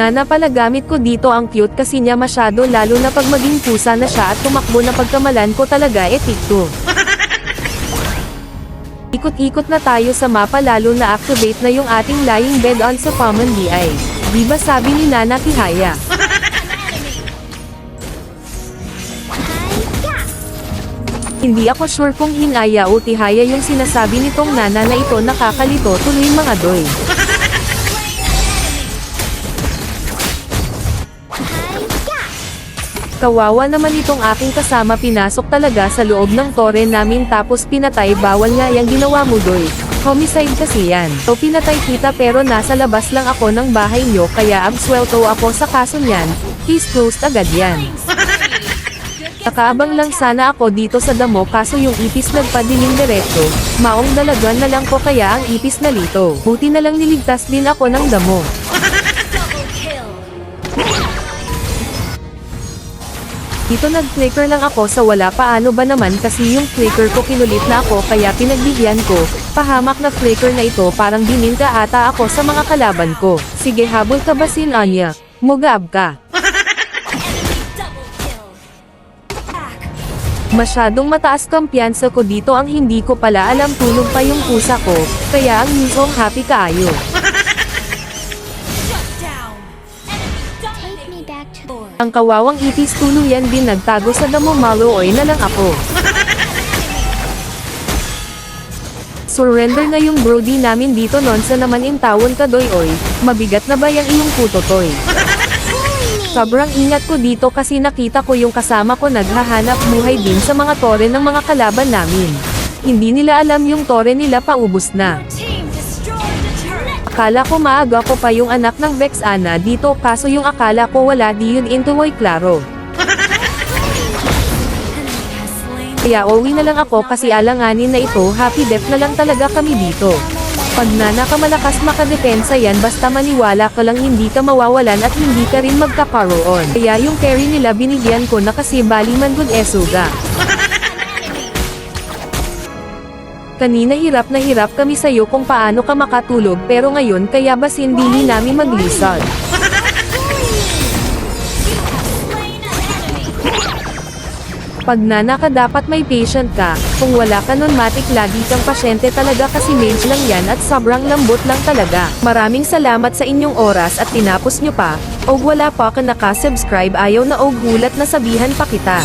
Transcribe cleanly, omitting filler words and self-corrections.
Nana pala gamit ko dito ang cute kasi niya masyado lalo na pag maging pusa na siya at tumakbo na pagkamalan ko talaga tikto. Ikot-ikot na tayo sa mapa lalo na activate na yung ating lying bed on sa common DI. Diba sabi ni Nana Tihaya? Hindi ako sure kung Hinaya o Tihaya yung sinasabi nitong Nana na ito nakakalito tuloy mga doy. Kawawa naman itong aking kasama pinasok talaga sa loob ng tore namin tapos pinatay bawal nga yung ginawa mo doy. Homicide kasi yan. So pinatay kita pero nasa labas lang ako ng bahay nyo kaya absuelto ako sa kaso niyan. Case closed agad yan. Nakaabang lang sana ako dito sa damo kaso yung ipis nagpadiling diretso. Maong dalagan na lang ko kaya ang ipis nalito. Buti na lang niligtas din ako ng damo. Dito nag-flicker lang ako sa wala paano ba naman kasi yung flicker ko kinulit na ako kaya pinagbigyan ko. Pahamak na flicker na ito parang bininta ata ako sa mga kalaban ko. Sige habol ka ba sin Anya? Mugab ka. Masyadong mataas kampiyansa ko dito ang hindi ko pala alam tulog pa yung pusa ko, kaya ang mismong happy kaayo. Ang kawawang itis tuluyan din nagtago sa damo maluoy na lang ako. Surrender na yung brody namin dito nonsa naman in tawon ka doy oy, mabigat na ba yung iyong puto toy? Sobrang ingat ko dito kasi nakita ko yung kasama ko naghahanap buhay din sa mga tore ng mga kalaban namin. Hindi nila alam yung tore nila paubos na. Akala ko maaga ko pa yung anak ng Vexana dito kaso yung akala ko wala di yun into muy klaro. Kaya uwi na lang ako kasi alanganin na ito happy death na lang talaga kami dito. Pag nakamalakas makadepensa yan basta maniwala ka lang hindi ka mawawalan at hindi ka rin magkakaroon. Kaya yung carry nila binigyan ko na kasi bali man good esuga. Kanina hirap na hirap kami sa'yo kung paano ka makatulog pero ngayon kaya bas hindi namin maglisod. Pag ka dapat may patient ka, kung wala ka nun matik lagi kang pasyente talaga kasi mage lang yan at sobrang lambot lang talaga. Maraming salamat sa inyong oras at tinapos nyo pa, og wala pa ka nakasubscribe ayaw na og hulat na sabihan pa kita.